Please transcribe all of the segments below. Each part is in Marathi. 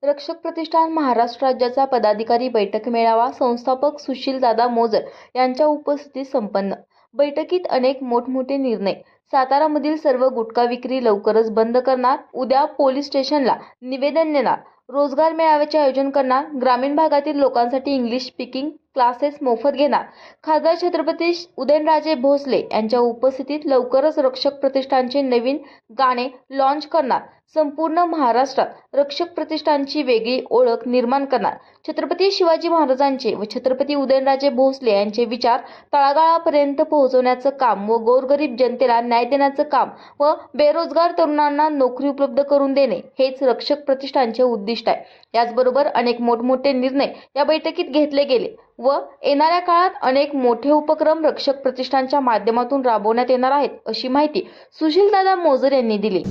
रक्षक प्रतिष्ठान महाराष्ट्र राज्याचा पदाधिकारी बैठक मेळावा संस्थापक सुशीलदादा मोजर यांच्या उपस्थितीत संपन्न। बैठकीत अनेक मोठमोठे निर्णय। सातारामधील सर्व गुटखा विक्री लवकरच बंद करणार। उद्या पोलीस स्टेशनला निवेदन देणार। रोजगार मेळाव्याचे आयोजन करणार। ग्रामीण भागातील लोकांसाठी इंग्लिश स्पीकिंग क्लासेस मोफत घेणार। खासदार छत्रपती उदयनराजे भोसले यांच्या उपस्थितीत लवकरच रक्षक प्रतिष्ठानचे नवीन गाणे लॉन्च करणार। संपूर्ण महाराष्ट्रात रक्षक प्रतिष्ठानची वेगळी ओळख निर्माण करणार। छत्रपती शिवाजी महाराजांचे व छत्रपती उदयनराजे भोसले यांचे विचार तळागाळापर्यंत पोहोचवण्याचं काम व गोरगरीब जनतेला न्याय देण्याचं काम व बेरोजगार तरुणांना नोकरी उपलब्ध करून देणे हेच रक्षक प्रतिष्ठानचे उद्दिष्ट आहे। याचबरोबर अनेक मोठमोठे निर्णय या बैठकीत घेतले गेले व येणाऱ्या काळात अनेक मोठे उपक्रम रक्षक प्रतिष्ठानच्या माध्यमातून राबवण्यात येणार आहेत, अशी माहिती सुशीलदादा मोजर यांनी दिली।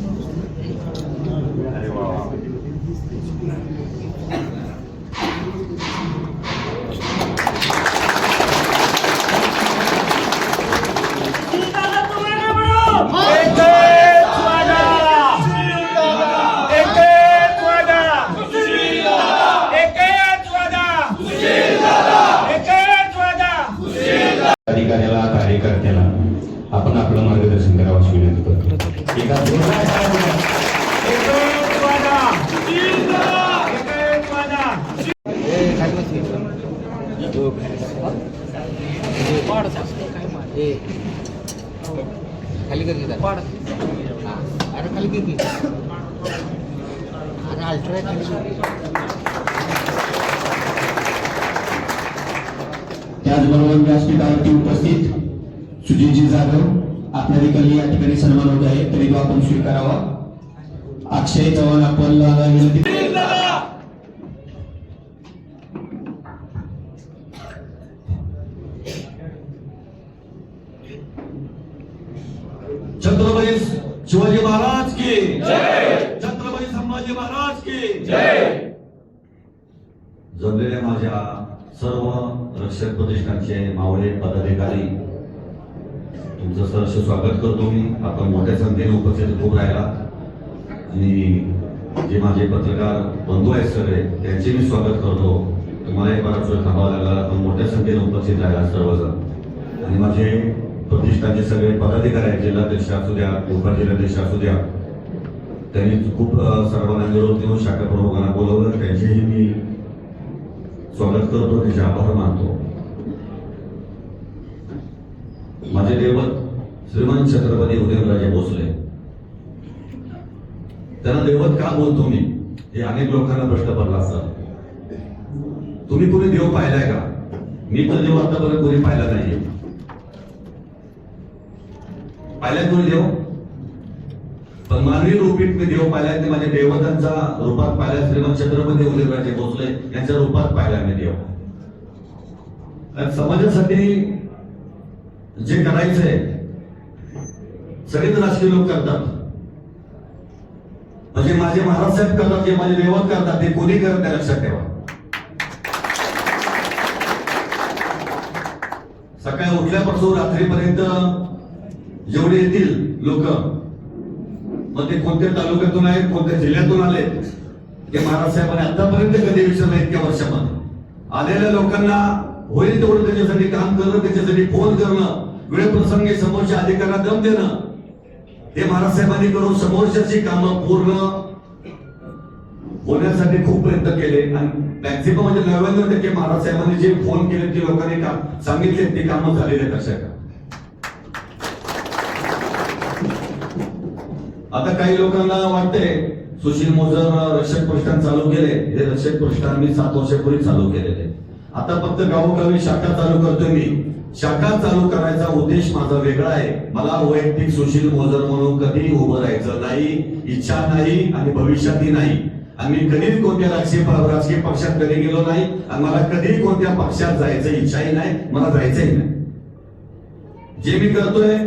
अधिकाऱ्याला कार्यकर्त्याला आपण आपलं मार्गदर्शन करावं अशी विनंती करतो। खाली कर अरे खाली की अरे अल्ट्रा खाली। त्याचबरोबर व्यासपीठावरती उपस्थित सुजितजी जाधव आपल्या देखील या ठिकाणी सन्मान होत आहे, तरी तो आपण स्वीकारावा। अक्षय चव्हाण आपण विनंती। छत्रपती शिवाजी महाराज की जय, छत्रपती संभाजी महाराज की जय। जमलेल्या माझ्या सर्व रक्षक प्रतिष्ठानचे मावळे पदाधिकारी तुमचं सहर्ष स्वागत करतो मी। आपण मोठ्या संख्येने उपस्थित खूप राहिला आणि जे माझे पत्रकार बंधू आहेत सगळे त्यांचे मी स्वागत करतो। तुम्हालाही बराच वेळ थांबावा लागला, पण मोठ्या संख्येने उपस्थित राहिला सर्वजण। आणि माझे प्रतिष्ठानचे सगळे पदाधिकारी आहेत, जिल्हाध्यक्ष असू द्या उपजिल्हाध्यक्ष असू द्या, त्यांनी खूप सर्वांना निरोप देऊन शाखा प्रमुखांना बोलवलं, त्यांचेही मी स्वागत करतो, त्याचे आभार मानतो। माझे दैवत श्रीमान छत्रपती उदयनराजे भोसले, त्यांना दैवत का बोलतो मी हे अनेक लोकांना प्रश्न पडला असता। तुम्ही कोणी देव पाहिलाय का? मी तर देव आतापर्यंत कोणी पाहिला नाहीये। पाहिलाय कोणी देव? पण मानवी रूपीत मी देव पाहिलाय ते माझ्या दैवतांच्या रूपात पाहिलाय। श्रीमान छत्रपती उदयनराजे भोसले यांच्या रूपात पाहिलाय मी देव। समाजासाठी जे करायचंय सगळेच राजकीय लोक करतात, म्हणजे माझे महाराज साहेब करतात, जे माझे दैवत करतात ते कोणी करत नाही, लक्षात ठेवा। सकाळी उठल्यापासून रात्रीपर्यंत जेवढे येतील लोक, मग ते कोणत्या तालुक्यातून आहेत, कोणत्या जिल्ह्यातून आले, ते महाराज साहेबांनी आतापर्यंत कधी विचारलं इतक्या वर्षामध्ये। आलेल्या लोकांना होईल तेवढं त्याच्यासाठी काम करणं, त्याच्यासाठी फोन करणं, वेळप्रसंगी समोरच्या अधिकाऱ्यांना दम देणं, हे महाराज साहेबांनी करून समोरच्याची कामं पूर्ण होण्यासाठी खूप प्रयत्न केले। आणि मॅक्झिमम म्हणजे 99% महाराज साहेबांनी जे फोन केले ते लोकांनी काम सांगितले ते कामं झालेले आहेत, लक्षात ठेवा। आता काही लोकांना वाटते सुशील मोजर रक्षक प्रतिष्ठान चालू केले, हे रक्षक प्रतिष्ठान मी 7 वर्षापूर्वी चालू केलेले। आता फक्त गावोगावी शाखा चालू करतोय मी। शाखा चालू करायचा उद्देश माझा वेगळा आहे। मला वैयक्तिक सुशील मोजर म्हणून कधी उभं राहायचं नाही, इच्छा नाही आणि भविष्यातही नाही। आणि मी कधीच कोणत्या राजकीय पक्षात कधी गेलो नाही आणि मला कधी कोणत्या पक्षात जायचं इच्छाही नाही, मला जायचंही नाही। जे मी करतोय,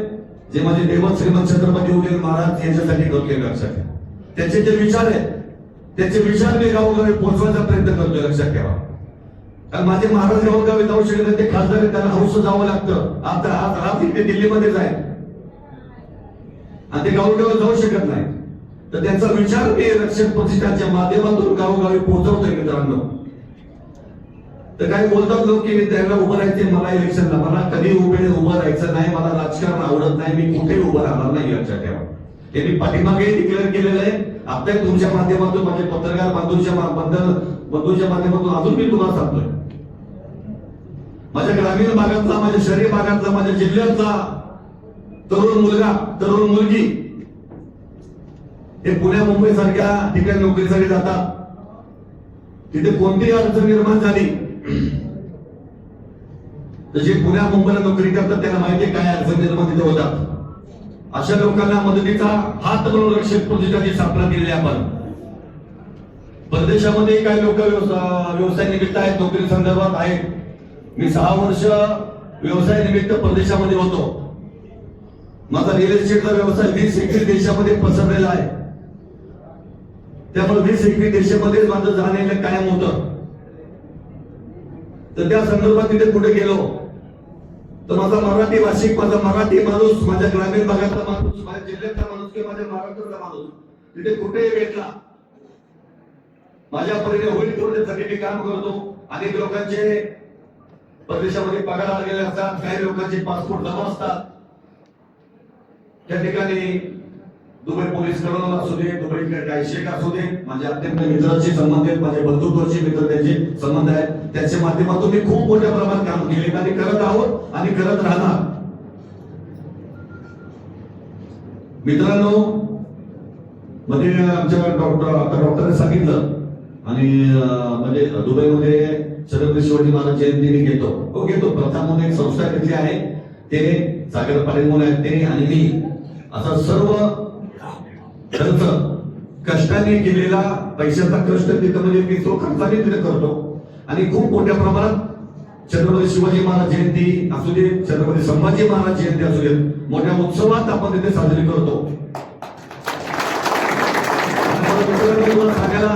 जे माझे दैवत श्रीमंत छत्रपती उदयन महाराज यांच्यासाठी करतोय, लक्षात ठेवा। त्याचे जे विचार आहेत त्याचे विचार मी गावोगावी पोहोचवायचा प्रयत्न करतोय, लक्षात ठेवा। कारण माझे महाराज गावोगावी जाऊ शकत नाही, ते खासदार त्यांना हौस जावं लागतं। आता आज ते दिल्लीमध्येच आहे आणि ते गावोगावी जाऊ शकत नाही। तर त्यांचा विचार मी रक्षक प्रतिष्ठानच्या माध्यमातून गावोगावी पोहोचवतोय मित्रांनो. तर काही बोलतात लोक की त्याला उभं राहायचे, मला इलेक्शनला, मला कधी उभं राहायचं नाही, मला राजकारण आवडत नाही, मी कुठेही उभं राहणार नाही, लक्षात ठेवा. त्यांनी पाठीमागे डिक्लेअर केलेलं आहे. आता तुमच्या माध्यमातून, माझे पत्रकार बंधूंच्या माध्यमातून अजून मी तुम्हाला सांगतोय, माझ्या ग्रामीण भागातला, माझ्या शहरी भागातला, माझ्या जिल्ह्यातला तरुण मुलगा, तरुण मुलगी हे पुण्या मुंबई सारख्या ठिकाणी नोकरीसाठी जातात. तिथे कोणतीही अडचण निर्माण झाली तर जे पुण्या मुंबईला नोकरी करतात त्यांना माहिती काय अडचण निर्माण तिथे होतात. अशा लोकांना मदतीचा हात म्हणून रक्षक प्रतिष्ठानची स्थापना केलेली आपण. परदेशामध्ये काही लोक व्यवसाय निमित्त आहेत, नोकरी संदर्भात आहेत. मी 6 वर्ष व्यवसाय निमित्त परदेशामध्ये होतो. माझा रिअल एस्टेटचा व्यवसाय 20-21 देशामध्ये पसरलेला आहे. त्यामुळे 20-21 देशामध्ये माझं जाणं कायम होतं. तर त्या संदर्भात तिथे कुठे गेलो तर माझा मराठी भाषिक, माझा मराठी माणूस, माझ्या ग्रामीण भागातला माणूस, माझ्या जिल्ह्यातला माणूस किंवा माझ्या महाराष्ट्रातला माणूस तिथे कुठेही भेटला. माझ्या परीने होईल तेवढ्यासाठी मी काम करतो. अनेक लोकांचे परदेशामध्ये पगार आलेले असतात, काही लोकांचे पासपोर्ट जमा असतात. त्या ठिकाणी दुबई पोलीस कलोल असू दे, दुबई काही शेख असू दे, माझ्या अत्यंत मित्रांशी संबंध आहेत, माझे बंधुत्वाचे मित्र त्यांचे संबंध आहेत. त्याच्या माध्यमातून मी खूप मोठ्या प्रमाणात काम केले आणि करत आहोत आणि करत राहणार. मित्रांनो, मध्ये आमच्या डॉक्टरने सांगितलं आणि म्हणजे दुबईमध्ये छत्रपती शिवाजी महाराज जयंती मी घेतो. प्रथा म्हणून एक संस्था घेतली आहे, ते सागर पाटील म्हणून आहेत ते आणि मी, असा सर्व खर्च कष्टाने केलेला पैशाचा कष्ट तिथं म्हणजे मी तो खर्चाने तिथे करतो. आणि खूप मोठ्या प्रमाणात छत्रपती शिवाजी महाराज जयंती असू दे, छत्रपती संभाजी महाराज जयंती असू दे, मोठ्या उत्सवात आपण तिथे साजरी करतो. सांगायला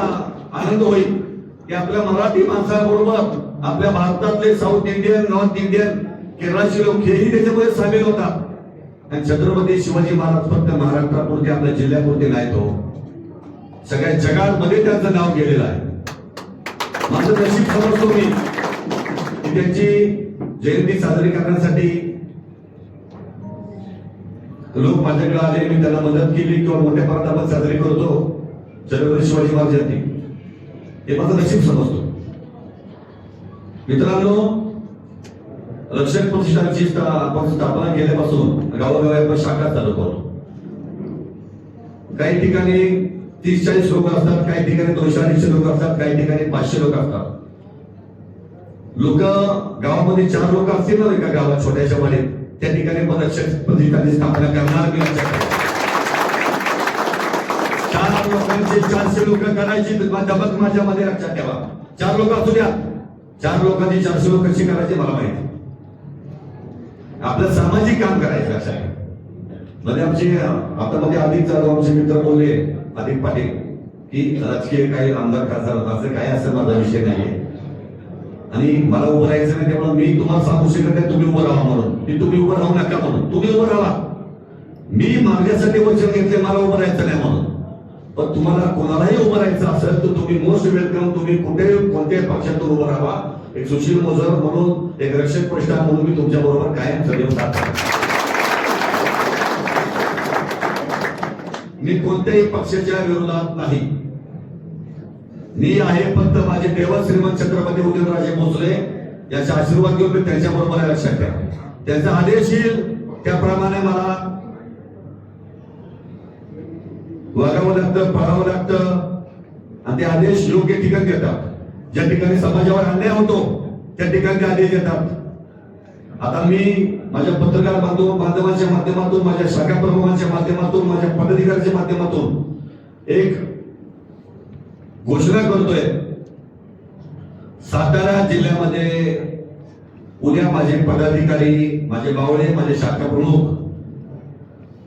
आनंद होईल की आपल्या मराठी माणसाबरोबर आपल्या भारतातले साऊथ इंडियन, नॉर्थ इंडियन, केरळचे लोक हेही त्याच्यामध्ये सामील होतात. आणि छत्रपती शिवाजी महाराज फक्त महाराष्ट्रापुरते, आपल्या जिल्ह्यापुरते नाही, तो सगळ्या जगामध्ये त्यांचं नाव गेलेलं आहे. माझं नशीब समजतो मी की त्यांची जयंती साजरी करण्यासाठी लोक माझ्याकडे आले, मी त्यांना मदत केली किंवा मोठ्या प्रमाणात आपण साजरी करतो छत्रपती शिवाजी महाराज जयंती. हे माझं नशीब समजतो. मित्रांनो, रक्षक प्रतिष्ठानची आपण स्थापना केल्यापासून गावोगावी आपण शाखा चालू करतो. काही ठिकाणी 30-40 लोक असतात, काही ठिकाणी 200-250 लोक असतात, काही ठिकाणी 500 लोक असतात. लोक गावामध्ये 4 लोक असतील ना एका गावात छोट्याशा वाडीत, त्या ठिकाणी पण रक्षक प्रतिष्ठानची स्थापना करणार मी. लक्षात ठेवा, 4 लोकांचे 400 लोक करायची दबक माझ्यामध्ये. लक्षात ठेवा, 4 लोक असू द्या, 4 लोकांची 400 लोक कशी करायची मला माहिती. आपलं सामाजिक काम करायचं. लक्षात ठेवा, मध्ये आमचे आता मध्ये अधिक आमचे मित्र बोलले, अधिक पाटील, की राजकीय काही आमदार खासदार असं काय असं माझा विषय नाहीये आणि मला उभं राहायचं नाही. त्यामुळे मी तुम्हाला सांगू शकत नाही तुम्ही उभं राहा म्हणून, की तुम्ही उभं राहू नका म्हणून. तुम्ही उभं राहा. मी माझ्यासाठी वचन घेतले मला उभं राहायचं नाही म्हणून. पण तुम्हाला कोणालाही उभं राहायचं असेल तर तुम्ही मोस्ट वेलकम. तुम्ही कुठे कोणत्याही पक्षातून उभं राहा. एक सुशील मोजर म्हणून, एक रक्षक प्रतिष्ठान म्हणून मी तुमच्या बरोबर कायम सदैव साथ आहे. मी कोणत्याही पक्षाच्या विरोधात नाही. मी आहे फक्त माझे देव श्रीमंत छत्रपती उदयनराजे भोसले याचा आशीर्वाद घेऊन मी त्यांच्या बरोबर आहे. लक्षात ठेवा, त्यांचा आदेश येईल त्याप्रमाणे मला वागावं लागतं, पाळावं लागतं आणि ते आदेश योग्य ठिकाणी देतात. ज्या ठिकाणी समाजावर अन्याय होतो त्या ठिकाणी ते आदेश देतात. आता मी माझ्या पत्रकार बांधवांच्या माध्यमातून, माझ्या शाखा प्रमुखांच्या माध्यमातून, माझ्या पदाधिकाऱ्यांच्या माध्यमातून एक घोषणा करतोय. सातारा जिल्ह्यामध्ये उद्या माझे पदाधिकारी, माझे बावळे, माझे शाखा प्रमुख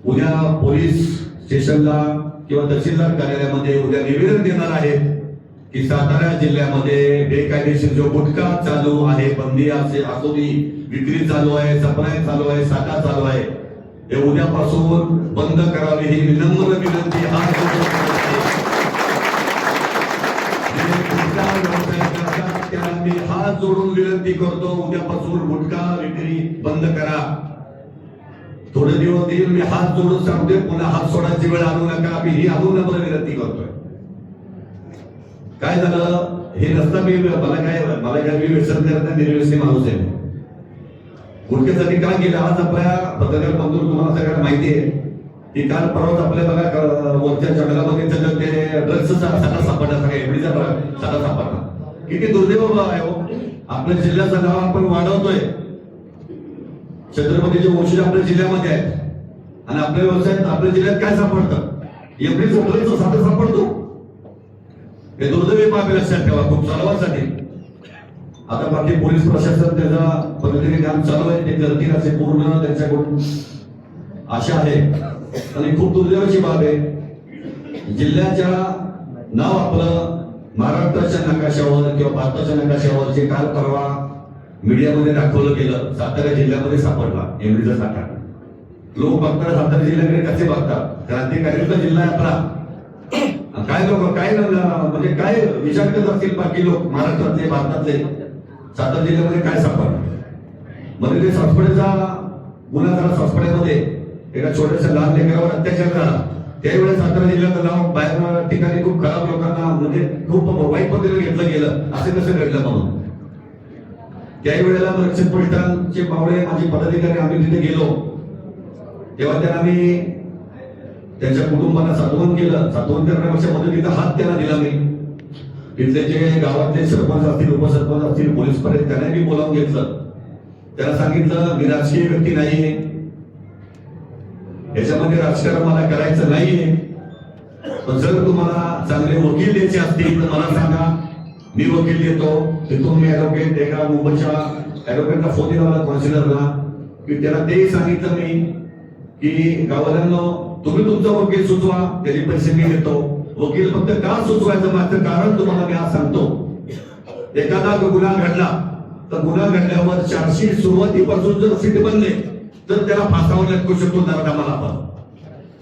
उद्या पोलीस स्टेशनला किंवा तहसीलदार कार्यालयामध्ये उद्या निवेदन देणार आहेत की सातारा जिल्ह्यामध्ये बेकायदेशीर जो गुटखा चालू आहे, बंदी असू दे, विक्री चालू आहे, सप्लाय चालू आहे, साठा चालू आहे, हे उद्यापासून बंद करावे ही विनम्र विनंती हात जोडून करते. जे गुटखा व्यवसाय करतात त्यांना मी हात जोडून विनंती करतो, उद्यापासून गुटखा विक्री बंद करा. थोडे दिवस देईल, मी हात जोडून सांगतोय, पुन्हा हात सोडायची वेळ आणू नका. मी ही अजून विनंती करतोय. काय झालं हे नसता मला काय मी व्यसन करता निर्व्यसनी माणूस आहे. गुटख्यासाठी काय केलं आज आपल्या पत्रकार बंधू तुम्हाला सगळ्यांना माहिती आहे की काल परवाच आपल्या बघा वरच्या जंगलामध्ये ते ड्रग्सचा साठा सापडला, सगळ्या एवढीचा साठा सापडला. किती दुर्दैव आहे हो. आपल्या जिल्ह्याचं नाव आपण वाढवतोय. छत्रपतीचे वंशज आपल्या जिल्ह्यामध्ये आहेत आणि आपल्या व्यवसायात आपल्या जिल्ह्यात काय सापडतं, एवढीच ड्रग्सचा साठा सापडतो. हे दुर्दैवी बाब लक्षात ठेवा खूप सर्वांसाठी. आता बाकी पोलीस प्रशासन त्याचा पद्धतीने काम चालू आहे, ते करतील असे पूर्ण त्यांच्याकडून आशा आहे. आणि खूप दुर्दैवाची बाब आहे, जिल्ह्याच्या नाव आपलं महाराष्ट्राच्या नकाशावर किंवा भारताच्या नकाशावर जे काल परवा मीडियामध्ये दाखवलं गेलं, सातारा जिल्ह्यामध्ये सापडला एमडीचा साठा. लोक बघतात सातारा जिल्ह्याकडे कसे बघतात, क्रांतिकारीचा जिल्हा आहे आपला. काय लोक काय म्हणजे काय विचार करत असतील बाकी लोक महाराष्ट्रातले भारतातले, सातारा जिल्ह्यामध्ये काय सापडलं. म्हणजे ते सासपड्याचा गुन्हा झाला, सासपड्यामध्ये एका छोट्याशा लहान लेकरावर अत्याचार झाला. त्यावेळेस सातारा जिल्ह्याचं नाव बाहेर ठिकाणी खूप खराब लोकांना म्हणजे खूप वाईट पद्धतीने घेतलं गेलं. असे कसं घडलं म्हणून त्याही वेळेला रक्षक पलटणचे पावळे माझे पदाधिकारी आम्ही तिथे गेलो तेव्हा त्यांना आम्ही त्यांच्या कुटुंबाला सात्वन केलं. सात्वन करण्यापेक्षा मदतीचा हात त्यांना दिला मी. तिथले जे गावातले सरपंच असतील, उपसरपंच असतील, पोलीस पर्यंत त्यांना मी बोलावून घेतलं. त्याला सांगितलं मी राजकीय व्यक्ती नाहीये, याच्यामध्ये राजकारण मला करायचं नाहीये, पण जर तुम्हाला चांगले वकील द्यायचे असतील तर मला सांगा, मी वकील देतो. तिथून मी ऍडव्होकेट एका मुंबईच्या ऍडव्होकेटला फोन दिला कॉन्सिलरला की त्याला तेही सांगितलं मी की गावाल्यांनो तुम्ही तुमचा वकील सुचवा, त्याचे पैसे मी देतो. वकील फक्त का सुचवायचं मात्र कारण तुम्हाला मी आज सांगतो. एखादा गुन्हा घडला तर गुन्हा घडल्यावर चार्जशीट सुरुवातीपासून जर फिट बनले तर त्याला फासावर लटकू शकतो दरडामाला. आपण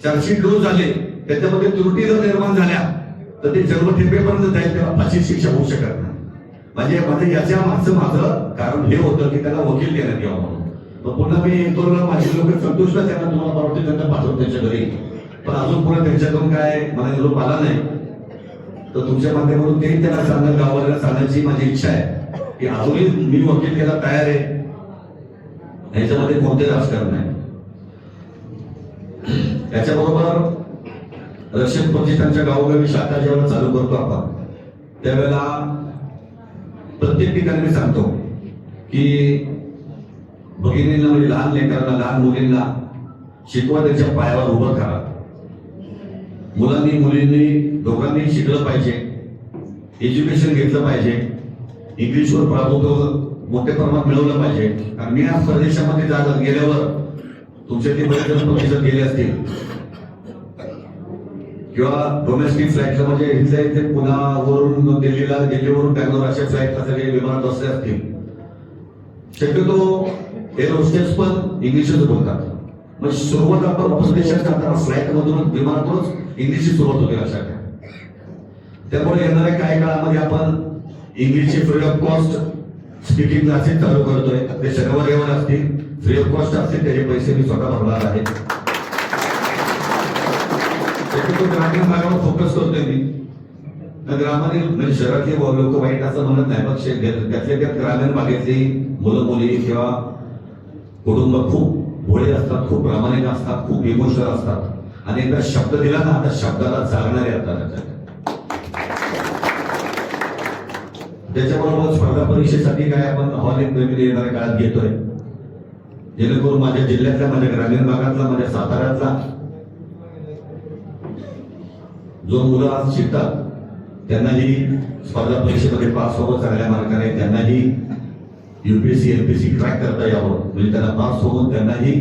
चार्जशीट रोज झाले त्याच्यामध्ये त्रुटी जर निर्माण झाल्या तर ते जन्मठेपेपर्यंत जाईल, त्याला फाशी शिक्षा होऊ शकत नाही. म्हणजे याच्या मागचं माझं कारण हे होतं की त्याला वकील देण्यात यावं म्हणून. पुन्हा मी इंदोरला माझे लोक संतुष्ट त्यांना तुम्हाला पाठवते, त्यांना पाठवतो त्यांच्या घरी. पण अजून पुढे त्यांच्याकडून काय मला निरोप आला नाही, तर तुमच्या माध्यमातून तेही त्यांना सांगणं गावाला सांगण्याची माझी इच्छा आहे की अजूनही मी वकील केला तयार आहे, याच्यामध्ये कोणते राजकारण नाही. त्याच्याबरोबर रक्षक प्रतिष्ठानच्या गावोगावी शाखा जेव्हा चालू करतो आपण त्यावेळेला प्रत्येक ठिकाणी मी सांगतो की भगिनींना म्हणजे लहान लेकरांना, लहान मुलींना शिकवा, त्यांच्या पायावर उभं करा. मुलांनी मुलींनी दोघांनी शिकलं पाहिजे, एज्युकेशन घेतलं पाहिजे, इंग्लिशवर प्रभुत्व मोठ्या प्रमाणात मिळवलं पाहिजे. कारण मी आज परदेशामध्ये गेल्यावर तुमच्या ते बरेच जण प्रतिसाद गेले असतील किंवा डोमेस्टिक फ्लाईटला म्हणजे इथल्या इथे पुण्यावरून दिल्लीला, दिल्लीवरून बँगलोर अशा फ्लाईटला सगळे विमानात बसले असतील. शक्यतो एअर होस्टेस पण इंग्लिशच बोलतात. म्हणजे सुरुवात आपण परदेशात जाताना फ्लाईट मधून विमानातूनच इंग्लिशची सुरुवात होते लक्षात घ्या. त्यामुळे येणाऱ्या काही काळामध्ये आपण इंग्लिशचे free of cost speaking classes चालू करतोय. ते शनिवार रविवार असतील, फ्री ऑफ कॉस्ट असतील, त्याचे पैसे मी स्वतः भरणार आहे. शक्यतो ग्रामीण भागावर फोकस करतोय मी. ग्रामीण म्हणजे शहरातले लोक वाईट असं म्हणत नाही, पण त्यातल्या त्यात ग्रामीण भागातली मुलं मुली किंवा कुटुंब खूप भोळे असतात, खूप प्रामाणिक असतात, खूप इमोशनल असतात आणि एकदा शब्द दिला ना त्या शब्दाला जागणारे असतात. त्याच्याबरोबर स्पर्धा परीक्षेसाठी काय आपण हॉल येणाऱ्या काळात घेतोय, जेणेकरून माझ्या जिल्ह्यातल्या, माझ्या ग्रामीण भागातला, माझ्या साताऱ्यातला जो मुलं आज शिकतात त्यांनाही स्पर्धा परीक्षेमध्ये पास व्हावं चांगल्या मार्गाने, त्यांनाही यूपीएससी एलपीएससी क्रॅक करता यावं, म्हणजे त्यांना पास होऊन त्यांनाही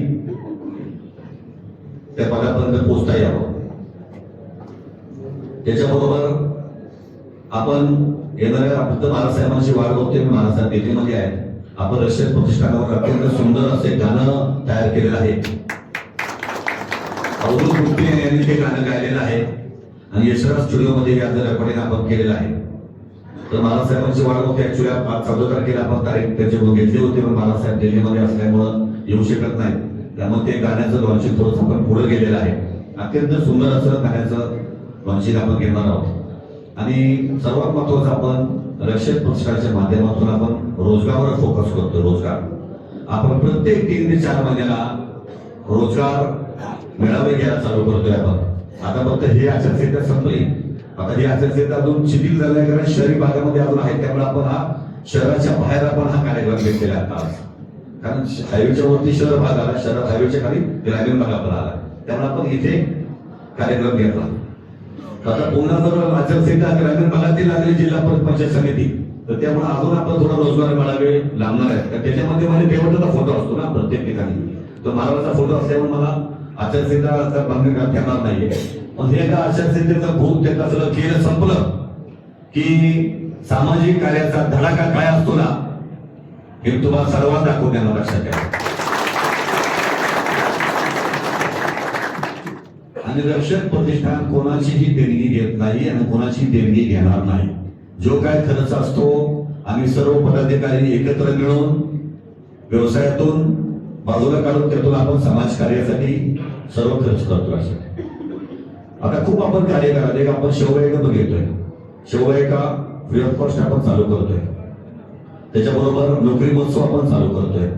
त्या पदापर्यंत पोहोचता यावं. त्याच्याबरोबर आपण येणाऱ्या फक्त बाळासाहेबांची वाट बघतोय. महाराष्ट्रात दिल्लीमध्ये आहे, आपण रक्षक प्रतिष्ठानावर अत्यंत सुंदर असे गाणं तयार केलेलं आहे. अवधूत गुप्ते यांनी ते गाणं गायलेलं आहे आणि यशराज स्टुडिओमध्ये याचं रेकॉर्डिंग आपण केलेलं आहे. तर बाळासाहेबांची वाढ होती. ऍक्च्युली 14 तारखेला आपण तारीख त्याच्याकडून घेतली होती, पण बाळासाहेब दिल्लीमध्ये असल्यामुळं येऊ शकत नाही. त्यामुळे ते गाण्याचं लॉन्चिंग थोडंसं आपण पुढे गेलेलं आहे. अत्यंत सुंदर असं गाण्याचं लॉन्चिंग आपण घेणार आहोत. आणि सर्वात महत्वाचं आपण रक्षक पुरस्काराच्या माध्यमातून आपण रोजगारावर फोकस करतो. रोजगार आपण प्रत्येक 3 ते 4 महिन्याला रोजगार मेळावे घ्यायला चालू करतोय आपण. आता फक्त ही आचारसंहिता संपली, आता ही आचारसंहिता अजून शिथिल झाली आहे, कारण शहरी भागामध्ये अजून आहे. त्यामुळे आपण हा शहराच्या बाहेर आपण हा कार्यक्रम घेतलेला आहे आज. कारण हायवेच्या वरती शहर भाग आला, शहर हायवेच्या खाली ग्रामीण भाग आपला आला, त्यामुळे आपण इथे कार्यक्रम घेतला. आता पुन्हा जर आचारसंहिता ग्रामीण भागातील लागली जिल्हा पंचायत समिती, तर त्यामुळे अजून आपण थोडा रोजगार मेळावे लांबणार आहेत. तर त्याच्यामध्ये माझ्या देवताचा फोटो असतो ना प्रत्येक ठिकाणी, तो महाराजाचा फोटो असल्यामुळे मला आचारसंहिता भंग करणार नाहीये. पण हे एकदा आचारसंहितेचं भूत त्याचं सगळं केलं संपलं की सामाजिक कार्याचा धडाका काय असतो ना, हे तुम्हाला सर्वांना दाखवून देणार. लक्षात ठेवा. आणि रक्षक प्रतिष्ठान कोणाचीही देणगी घेत नाही आणि कोणाची देणगी घेणार नाही. जो काय खर्च असतो आम्ही सर्व पदाधिकारी एकत्र मिळून व्यवसायातून बाजूला काढून त्यातून आपण समाज कार्यासाठी सर्व खर्च करतो. आता खूप आपण कार्य करा. एक आपण शेवगायिका बघितोय, शेवगायिका फ्री ऑफ कॉस्ट आपण चालू करतोय. त्याच्याबरोबर नोकरी महोत्सव आपण चालू करतोय.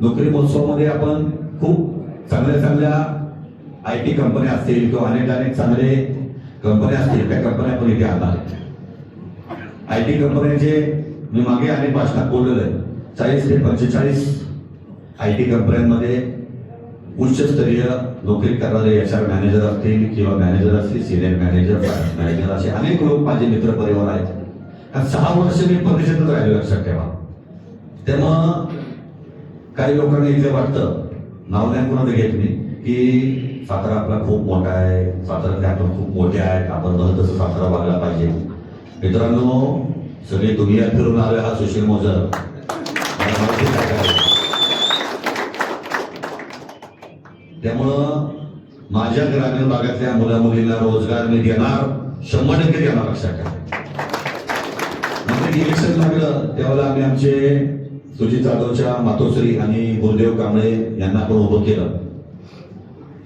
नोकरी महोत्सवामध्ये आपण खूप चांगल्या चांगल्या IT कंपन्या असतील किंवा अनेक चांगले कंपन्या असतील, त्या कंपन्या आपण इथे आणणार आहेत. IT कंपन्यांचे मी मागे अनेक भाषणात बोललेलो आहे. 40 ते 45 IT कंपन्यांमध्ये उच्चस्तरीय नोकरी करणारे HR मॅनेजर असतील किंवा मॅनेजर असतील, सिनियर मॅनेजर, मॅनेजर असे अनेक लोक माझे मित्र परिवार आहेत. 6 वर्ष मी परिषदेत राहिले. लक्षात ठेवा. त्यामुळं काही लोकांना इथे वाटतं, नाव नाही कोणाचं घेत मी, की सातारा आपला खूप मोठा आहे, सातारातले आपण खूप मोठे आहेत, आपण म्हणत तसं सातारा वागला पाहिजे. मित्रांनो, सगळी दुनिया फिरून आलोय हा सुशील मोजर. त्यामुळं माझ्या ग्रामीण भागातल्या मुला मुलींना रोजगार मी देणार, 100% देणार. लक्षात ठेवा. नंतर इलेक्शन लागलं त्यावेळेला आम्ही आमचे सुजित जाधवच्या मातोश्री आणि गुरुदेव कांबळे यांना पण उभं केलं.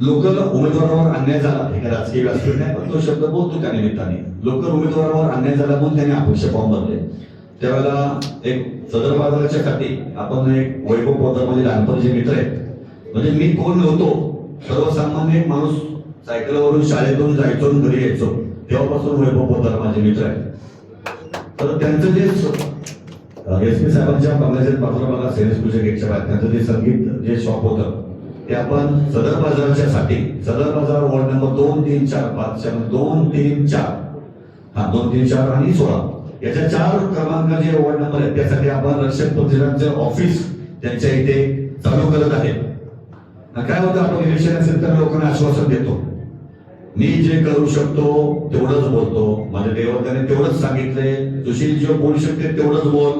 लोकल उमेदवारावर अन्याय झाला, हे काय राजकीय व्यासपीठ नाही, पण तो शब्द बोलतो त्या निमित्ताने. लोकल उमेदवारावर अन्याय झाला म्हणून त्यांनी अपक्ष फॉर्म भरले. त्यावेळेला एक सदर बाजाराच्या साठी आपण एक वैभव पोतदारमध्ये लहानपणीचे मित्र आहेत. म्हणजे मी कोण नव्हतो, सर्वसामान्य एक माणूस, सायकलवरून शाळेतून जायचो घरी यायचो, तेव्हापासून वैभव पोतदार माझे मित्र आहेत. तर त्यांचं जे SP साहेबांच्या बंगल्याच्या बाजूला मला सेनेस्कूलच्या गेटच्या बाहेर त्यांचं जे संगीत जे शॉप होतं, ते आपण सदर बाजाराच्या साठी, सदर बाजार वॉर्ड नंबर 2, 3, 4, 5, 2, 3, 4 2, 3, 4 आणि 16 याच्या 4 क्रमांकाचे वॉर्ड नंबर आहेत. त्यासाठी आपण रक्षक प्रतिष्ठानचे ऑफिस त्यांच्या इथे चालू करत आहे. काय होतं, आपण इलेक्शन असेल तर लोकांना आश्वासन देतो, मी जे करू शकतो तेवढंच बोलतो. माझ्या देवताने तेवढंच सांगितलंय, सुशील जे बोलू शकते तेवढंच बोल.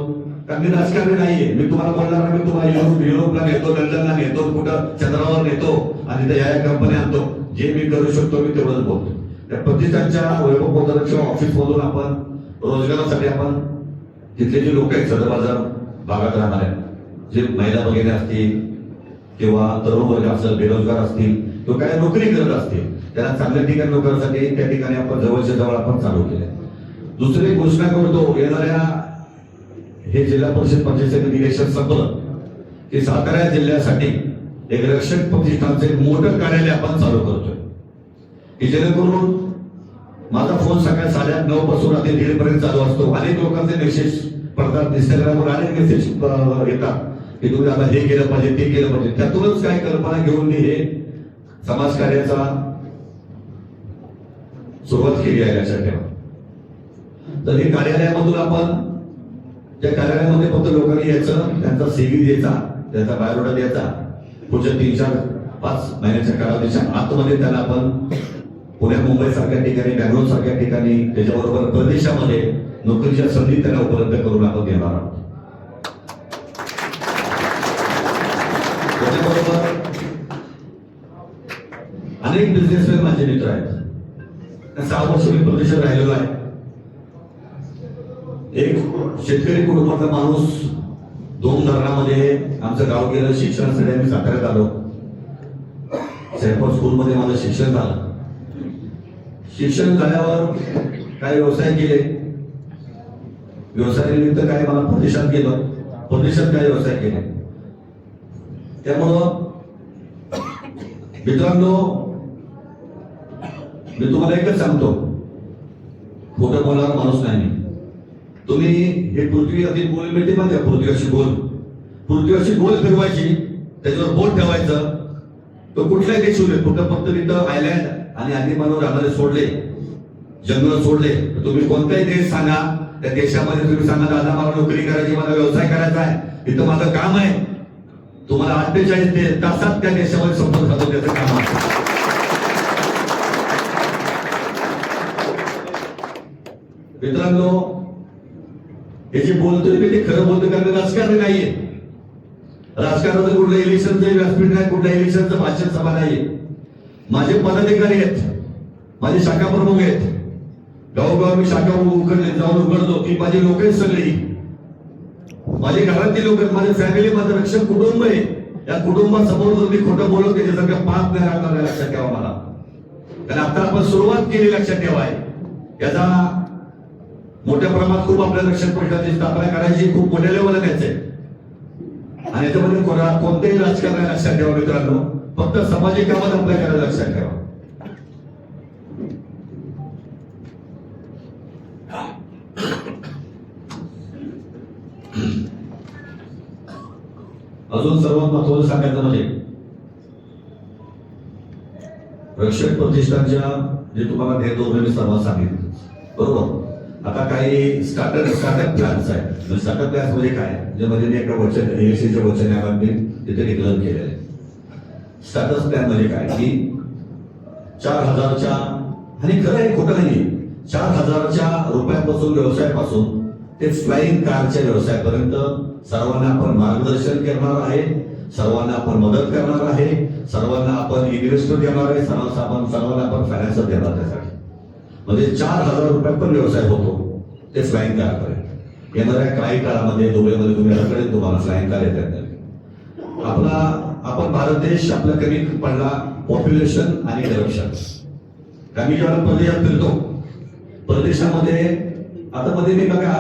कारण मी राजकारणी नाहीये. मी तुम्हाला बोलणार नाही, मी तुम्हाला युरोपला नेतो, लंडनला नेतो, कुठं चंद्रावर नेतो आणि त्या या कंपन्या आणतो. जे मी करू शकतो मी तेवढंच बोलतो. त्या प्रतिष्ठानच्या वैभव पोतदाराच्या ऑफिस मधून आपण रोजगारासाठी आपण तिथले जे लोक आहेत सदर बाजार भागात राहणार आहेत, जे महिला भगिनी असतील किंवा तरुण वर्ग असेल, बेरोजगार असतील किंवा काय नोकरी करत असतील, त्यांना चांगल्या ठिकाणी नोकरीसाठी त्या ठिकाणी आपण जवळच्या जवळ आपण चालू केले. दुसरी घोषणा करतो, येणाऱ्या हे जिल्हा परिषद पंचायत समिती इलेक्शन संपलं की सातारा जिल्ह्यासाठी एक रक्षक प्रतिष्ठानचे एक मोठं कार्यालय आपण चालू करतोय, की जेणेकरून माझा फोन सकाळी 8:30-9 पासून रात्री 1:30 पर्यंत चालू असतो. अनेक लोकांचे मेसेज पडतात, इंस्टाग्रामवर अनेक मेसेज येतात की तुम्ही आता हे केलं पाहिजे, ते केलं पाहिजे. त्यातूनच काय कल्पना घेऊन मी हे समाज कार्याचा सुरुवात केली आहे. लक्षात ठेवा. तर हे कार्यालयामधून आपण त्या कार्यालयामध्ये फक्त लोकांनी यायचं, त्यांचा CV द्यायचा, त्यांचा बायोडाटा द्यायचा. पुढच्या 3, 4, 5 महिन्याच्या कालावधीच्या आतमध्ये त्यांना आपण पुण्या मुंबई सारख्या ठिकाणी, बँगलोर सारख्या ठिकाणी, त्याच्याबरोबर प्रदेशामध्ये नोकरीच्या संधी त्यांना उपलब्ध करून आपण देणार आहोत. त्याच्याबरोबर अनेक अनेक बिझनेसमॅन माझे मित्र आहेत. 6 वर्ष मी प्रदेशात राहिलेलो आहे. एक शेतकरी कुटुंबातला माणूस, 2 धरणामध्ये आमचं गाव गेलं. शिक्षणासाठी आम्ही साताऱ्यात आलो. सैफर स्कूलमध्ये माझं शिक्षण झालं. शिक्षण झाल्यावर काही व्यवसाय केले. व्यवसायानिमित्त काय मला परदेशात गेलो. परदेशात काही व्यवसाय केले. त्यामुळं मित्रांनो, मी तुम्हाला एकच सांगतो, खोटं बोलणारा माणूस नाही. तुम्ही हे पृथ्वी अति गोल मिळते माहिती आहे? पृथ्वी अशी गोल फिरवायची, त्याच्यावर बोट ठेवायचं. तो कुठल्याही देश होईल, कुठं फक्त तिथं आयलँड आणि अंदमानवर राहणारे सोडले, जंगल सोडले, तर तुम्ही कोणताही देश सांगा, त्या देशामध्ये तुम्ही सांगा दादा मला नोकरी करायची, मला व्यवसाय करायचा आहे, इथं माझं काम आहे, तुम्हाला 48 तासात त्या देशामध्ये संपर्क साधून त्याचं काम आहे. मित्रांनो, हे जे बोलतोय मी ते खरं बोलतोय, कारण राजकारण नाहीये. राजकारणाचं कुठलं इलेक्शनचं व्यासपीठ नाही, कुठल्या इलेक्शनचं भाषण सभा नाहीये. माझे पदाधिकारी आहेत, माझे शाखा प्रमुख आहेत. गावोगाव मी शाखा उघडले, जाऊन उघडतो की माझी लोक आहेत सगळी, माझी घरातली लोक आहेत, माझी फॅमिली, माझं रक्षक कुटुंब आहे. या कुटुंबासमोर जर मी खोटं बोलत त्याच्यासारखं पाप नाही राहणार, लक्षात ठेवा मला. कारण आता आपण सुरुवात केली, लक्षात ठेवा. याचा मोठ्या प्रमाणात खूप आपल्या रक्षक पक्षाची स्थापना करायची, खूप मोठ्या लेवलला न्यायचंय. आणि याच्यामध्ये कोणतेही राजकारण आहे, लक्षात ठेवा मित्रांनो. फक्त सामाजिक कामात आपल्या करायला, लक्षात ठेवा. अजून सर्वात महत्वाचं सांगायचं म्हणजे रक्षक प्रतिष्ठानच्या जे तुम्हाला ध्येय धोरण सर्वात सांगितलं बरोबर. आता काही स्टार्टअप प्लॅन्स आहेत. स्टार्टअप प्लॅन्स म्हणजे काय, ज्यामध्ये मी एका वचन एएससीच्या वचनावर मी तिथे डिक्लेअर केलेलं आहे. स्टार्टअप प्लॅन म्हणजे काय की 4,000च्या, आणि खरं आहे खोटं नाही, 4,000च्या रुपयापासून व्यवसायापासून ते फ्लाइंग कारच्या व्यवसायापर्यंत सर्वांना आपण मार्गदर्शन करणार आहे, सर्वांना आपण मदत करणार आहे, सर्वांना आपण इन्व्हेस्टर देणार आहे, सर्वांना आपण फायनान्सर देणार. त्यासाठी म्हणजे 4,000 रुपयापर्यंत व्यवसाय होतो ते फ्लाइंग कारपर्यंत. येणाऱ्या काही काळामध्ये दुबईमध्ये तुम्ही कळेल तुम्हाला फ्लाइंग कार येतात. आपण भारत देश आपला कमी पडला पॉप्युलेशन आणि करप्शन. आम्ही जेव्हा परदेशात फिरतो, परदेशामध्ये आता मध्ये मी बघा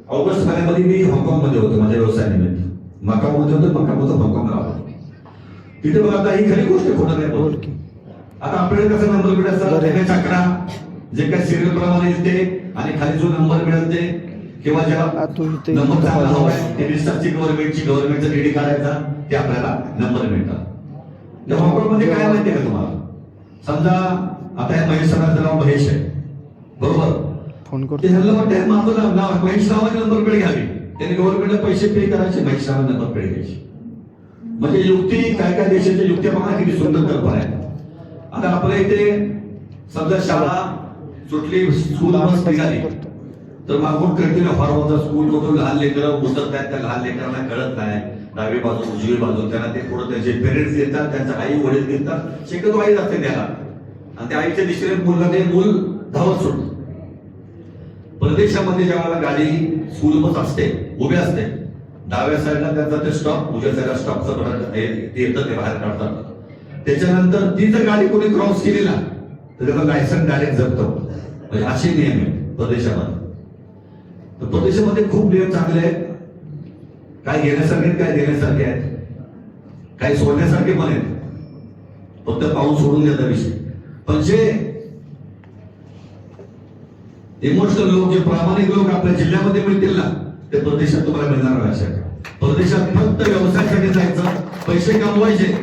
ऑगस्ट महिन्यामध्ये मी हाँगकाँगमध्ये होतो माझ्या व्यवसायानिमित्त. मकाऊमध्ये होतो, मकाऊमधून हाँगकाँगला आलो. तिथे बघा आता ही खरी गोष्ट खोटं नाही बोल. आता आपल्याला कसं नंबर मिळायचा चक्रा जे काही सिरियल प्रमाणे येते आणि खाली जो नंबर मिळते किंवा ज्याला नंबर चांगला हवाय ते रिसर्चची गव्हर्नमेंटचा डीडी काढायचा, ते आपल्याला नंबर मिळतात. त्या हाँगकाँगमध्ये काय माहिती आहे का तुम्हाला? समजा आता या महेश सरांचं नाव महेश आहे बरोबर. फोन करतो माझं नाव महेश नावाने नंबर प्लेट घ्यावी, त्याने गव्हर्नमेंटला पैसे पे करायचे, महेश नावाने नंबर प्लेट घ्यायची. म्हणजे युक्ती, काय काय देशाच्या युक्त्या बघा किती सुंदर कल्पना आहे. आता आपल्या इथे समजा शाळा सुटली, स्कूल बस निघाली, तर मागून कंटिन्यू हॉर्नचा स्कूल मधून लहान लेकरं उतरत आहेत. त्या लहान लेकरांना कळत नाही डावी बाजू उजवी बाजू, त्यांना ते पुढे त्यांचे पेरेंट्स देतात, त्यांच्या आई वडील देतात, शक्यतो आई जाते त्याला, आणि त्या आईच्या दिशेने मुलगा मूल धावत सुटतो. परदेशामध्ये ज्यावेळेला गाडी स्कूल बस असते, उभी असते, डाव्या साईडला त्यांचा ते स्टॉप, उजव्या साईडला स्टॉपचं बटन येतं, ते बाहेर काढतात. त्याच्यानंतर ती जर गाडी कोणी क्रॉस केली ना तर त्याचा लायसन्स डायरेक्ट जप्त होतो. म्हणजे असे नियम आहेत परदेशामध्ये. तर परदेशामध्ये खूप नियम चांगले आहेत. काय घेण्यासारखे काय देण्यासारखे आहेत, काही सोडण्यासारखे पण आहेत. फक्त पाऊस सोडून द्यायचा विषय. पण जे इमोशनल लोक, जे प्रामाणिक लोक आपल्या जिल्ह्यामध्ये मिळतील ना, ते परदेशात तुम्हाला मिळणार नाही. परदेशात फक्त व्यवसायासाठी जायचं, पैसे कमवायचे,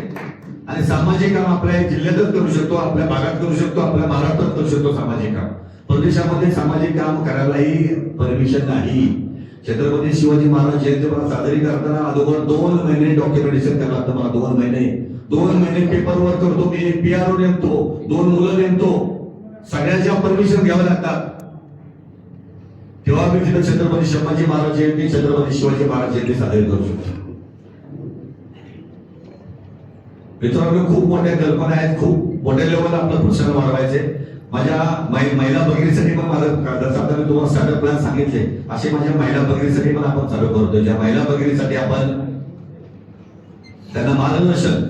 आणि सामाजिक काम आपल्या जिल्ह्यातच करू शकतो, आपल्या भागात करू शकतो, आपल्या महाराष्ट्रात करू शकतो सामाजिक काम. परदेशामध्ये सामाजिक काम करायलाही परमिशन नाही. छत्रपती शिवाजी महाराज जयंती साजरी करताना अगोदर 2 महिने डॉक्युमेंटेशन करावं लागतं मला. 2 महिने पेपर वर्क करतो मी, PRO नेमतो, 2 मुलं नेमतो, सगळ्यांच्या परमिशन घ्यावं लागतात. तेव्हा मी तिथे छत्रपती संभाजी महाराज जयंती, छत्रपती शिवाजी महाराज जयंती साजरी करू शकतो. मित्रांनो, खूप मोठ्या कल्पना आहेत, खूप मोठ्या लेवलला आपलं प्रोत्साहन वाढवायचे. माझ्या महिला भगिनीसाठी पण माझं जसं आता मी तुम्हाला स्टार्टअप प्लॅन सांगितले, असे माझ्या महिला भगिनीसाठी पण आपण चालू करतोय. ज्या महिला भगिनीसाठी आपण त्यांना मार्गदर्शन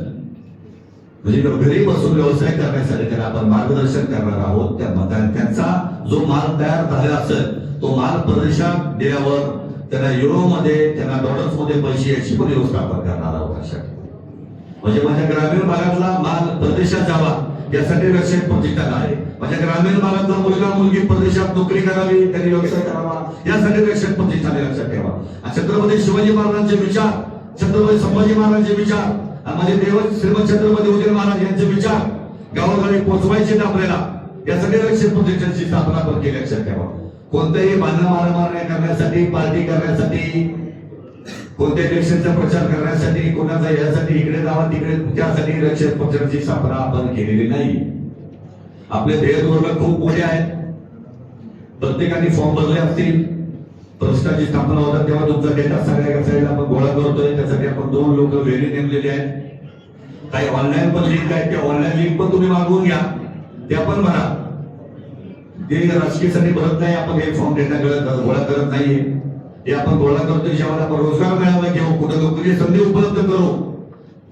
म्हणजे घरी बसून व्यवसाय करण्यासाठी त्याला आपण मार्गदर्शन करणार आहोत. त्यांचा जो माल तयार झालेला असेल तो माल परदेशात दिल्यावर त्यांना युरोमध्ये त्यांना डॉलर्समध्ये पैसे याची पण व्यवस्था आपण करणार आहोत. अशा म्हणजे माझ्या ग्रामीण भागातला माल परदेशात जावा यासाठी रक्षक प्रतिष्ठान आहे. माझ्या ग्रामीण भागातला मुलगा मुलगी परदेशात नोकरी करावी, त्यांनी व्यवसाय करावा यासाठी रक्षक प्रतिष्ठान लक्षात ठेवा. छत्रपती शिवाजी महाराजांचे विचार, छत्रपती संभाजी महाराजांचे विचार आणि माझे देव श्रीमंत छत्रपती उदय महाराज यांचे विचार गावोगावी पोहोचवायचे आपल्याला, यासाठी रक्षक प्रतिष्ठानची स्थापना आपण केली. लक्षात ठेवा. कोणत्याही भांडण मारामार करण्यासाठी, पार्टी करण्यासाठी, कोणत्या इलेक्शनचा प्रचार करण्यासाठी, कोणाचा यासाठी इकडे जावा तिकडे त्यासाठी रक्षक प्रतिष्ठानची स्थापना आपण केलेली नाही. आपले ध्येयधोरण खूप मोठे आहेत. प्रत्येकाने फॉर्म भरले असतील. प्रतिष्ठानची स्थापना होतात तेव्हा तुमचा डेटा सगळ्या साईडला आपण गोळा करतोय. त्यासाठी आपण 2 लोक वेळी नेमलेले आहेत. काही ऑनलाईन पण लिंक आहेत, त्या ऑनलाईन लिंक पण तुम्ही मागवून घ्या, त्या पण भरा. ते राजकीयसाठी भरत नाही आपण, हे फॉर्म डेटा गोळा करत नाहीये, हे आपण गोळा करतोय. ज्यावेळेला आपण रोजगार मेळावा घेऊ, कुठे नोकरीची संधी उपलब्ध करू,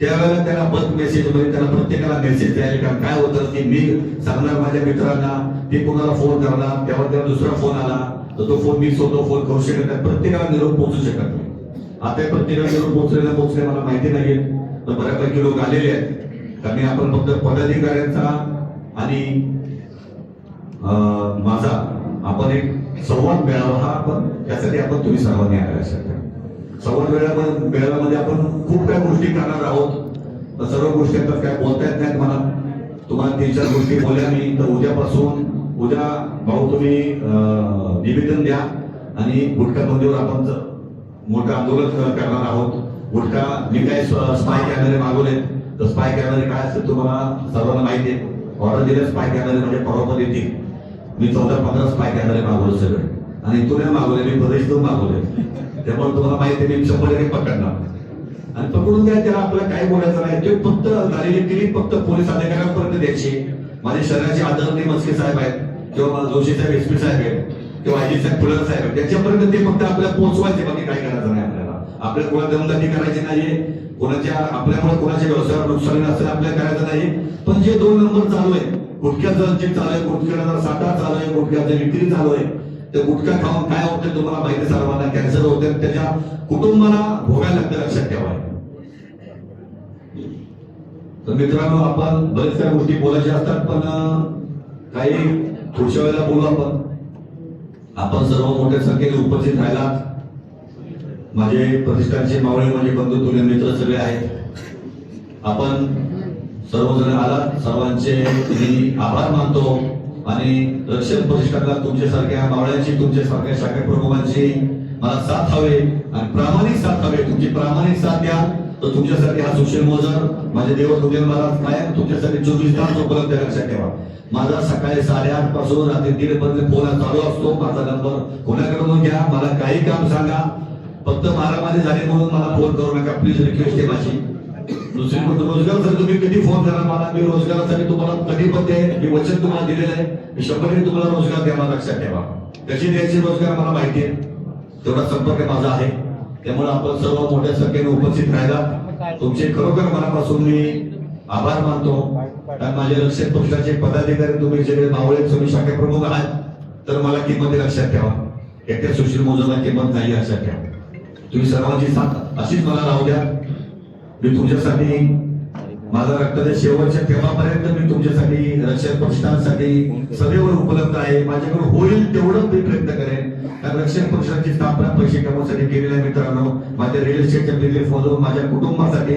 त्यावेळेला त्याला बल्क मेसेज मध्ये त्याला प्रत्येकाला मेसेज द्यायला. कारण काय होतं की मी सांगणार माझ्या मित्रांना, ते कोणाला फोन करणार, तेव्हा त्याला दुसरा फोन आला तर तो फोन मी स्वतः फोन करू शकत नाही, प्रत्येकाला निरोप पोहोचू शकत नाही. आता प्रत्येकाला निरोप पोहोचले मला माहिती नाही, तर बऱ्यापैकी लोक आलेले आहेत. कारण आपण फक्त पदाधिकाऱ्यांचा आणि माझा आपण एक संवाद मेळावा हा आपण त्यासाठी आपण तुम्ही सर्वांनी आला. संवाद मेळाव्यामध्ये आपण खूप काही गोष्टी करणार आहोत. सर्व गोष्टी आता काय बोलता येत नाहीत मला, तुम्हाला 3-4 गोष्टी बोलल्या मी. तर उद्या भाऊ तुम्ही निवेदन द्या आणि गुटखा बंदीवर आपण मोठं आंदोलन करणार आहोत. गुटखा मी काय स्पाय कॅमेरे मागवले, तर स्पाय कॅमेरे काय असते तुम्हाला सर्वांना माहिती आहे. ऑर्डर दिले स्पाय कॅमेरे म्हणजे परवा येतील. मी 14-15 स्पाय कॅमेरे मागवले सगळे, आणि इथून मागवले, मी प्रदेशातून मागवले. त्यामुळे तुम्हाला माहिती आहे मी 100 पकडणार. आणि पकडून द्या, त्याला आपल्याला काय बोलायचं नाही. ते फक्त झालेली क्लिप फक्त पोलीस अधिकाऱ्यांपर्यंत द्यायची. माझे शहराचे आदरणीय मस्के साहेब आहेत, किंवा जोशी साहेब एसपी साहेब आहेत, किंवा आयजी साहेब फुलर साहेब आहेत, त्याच्यापर्यंत ते फक्त आपल्याला पोहोचवायचे. बाकी काय करायचं नाही आपल्याला. आपल्याला कोणा दमदाटी करायची नाहीये, कोणाच्या आपल्यामुळे कोणाच्या व्यवसायावर नुकसान असेल आपल्याला करायचं नाही. पण जे 2 नंबर चालू आहे, गुटख्याचं जे चालू आहे, गुटख्याचा साठा चालू आहे, गुटख्याचं विक्री चालू आहे, ते गुटखा खाऊन काय होतं तुम्हाला माहिती, सर्वांना कॅन्सर होते, त्याच्या कुटुंबाला भोगायला लागतं. लक्षात ठेवा. तर मित्रांनो, आपण बरेच काही गोष्टी बोलायच्या असतात, पण काही थोड्या वेळेला बोलू आपण सर्व मोठ्या संख्येने उपस्थित राहिला. माझे प्रतिष्ठानचे मावळे, माझे बंधू तुल्य मित्र सगळे आहेत. आपण सर्वजण आलात, सर्वांचे मी आभार मानतो. आणि रक्षक प्रतिष्ठानला तुमच्यासारख्या मावळ्यांची, तुमच्यासारख्या शाखा प्रमुखांची मला साथ हवे आणि प्रामाणिक साथ हवे. तुमची प्रामाणिक साथ द्या तर तुमच्यासाठी हा सुशील मोजर, माझे देव उदय महाराज कायम तुमच्यासाठी 24 तास उपलब्ध आहे. लक्षात ठेवा. माझा सकाळी 8:30 पासून रात्री 3 पर्यंत फोन चालू असतो. माझा नंबर कोणाकडून घ्या, मला काही काम सांगा, फक्त मारामारी झाली म्हणून मला फोन करू नका, प्लीज रिक्वेस्ट आहे माझी. दुसरी गोष्ट, रोजगारासाठी तुम्ही कधी फोन करा मला, मी रोजगारासाठी तुम्हाला कधी पण देईन. मी वचन तुम्हाला दिलेलं आहे, मी 100% तुम्हाला रोजगार देणार. लक्षात ठेवा. कशी द्यायची रोजगार मला माहिती आहे, तेवढा संपर्क माझा आहे. त्यामुळे आपण सर्व मोठ्या संख्येने उपस्थित राहिला, तुमचे खरोखर मनापासून मी आभार मानतो. कारण माझे रक्षक पक्षाचे पदाधिकारी तुम्ही सगळे मावळे, तुम्ही शाखा प्रमुख आहात, तर मला किंमत लक्षात ठेवा. एकट्या सुशील मोजरला किंमत नाही लक्षात ठेवा. तुम्ही सर्वांची साथ अशीच मला राहू द्या. मी तुमच्यासाठी माझा रक्ताच्या शेवटच्या थेंबापर्यंत मी तुमच्यासाठी रक्षक प्रतिष्ठानसाठी सदैव उपलब्ध आहे. माझ्याकडून होईल तेवढं मी प्रयत्न करेन. कारण रक्षक प्रतिष्ठानची स्थापना पैसे कमवण्यासाठी केलेल्या मित्रांनो, माझ्या रिअल एस्टेटच्या बिझनेस मधून माझ्या कुटुंबासाठी,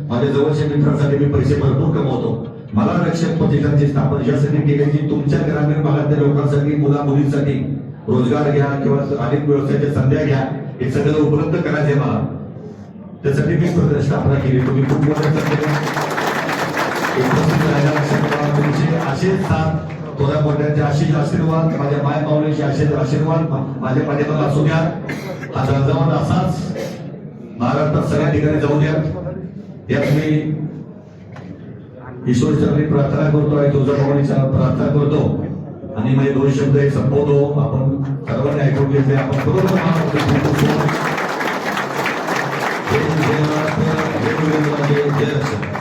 माझ्या जवळच्या मित्रांसाठी मी पैसे भरपूर कमवतो. मला रक्षक प्रतिष्ठानची स्थापना यासाठी केली की तुमच्या ग्रामीण भागातल्या लोकांसाठी, मुला मुलींसाठी रोजगार घ्या किंवा अनेक व्यवसायाच्या संध्या घ्या, हे सगळं उपलब्ध करायचे मला. त्यासाठी मी स्थापना केली. तुम्ही खूप मोठ्या संख्येने उपस्थित राहिला. तुमचे असेच साथ, थोड्या मोठ्यांचे असेच आशीर्वाद, माझ्या माय माऊलीचे असेच आशीर्वाद माझ्या पाठीमागे असू द्या. हा झंझावात असाच महाराष्ट्रात सगळ्या ठिकाणी जाऊ द्या. यात मी ईश्वर चरणी प्रार्थना करतो आहे, तुळजाभवानीचा प्रार्थना करतो आणि माझे 2 शब्द हे संपवतो. आपण सर्वांनी ऐकून घेतले. आपण बरोबर जय महाराष्ट्र, जय महाराष्ट्र, जय महाराष्ट्र, जय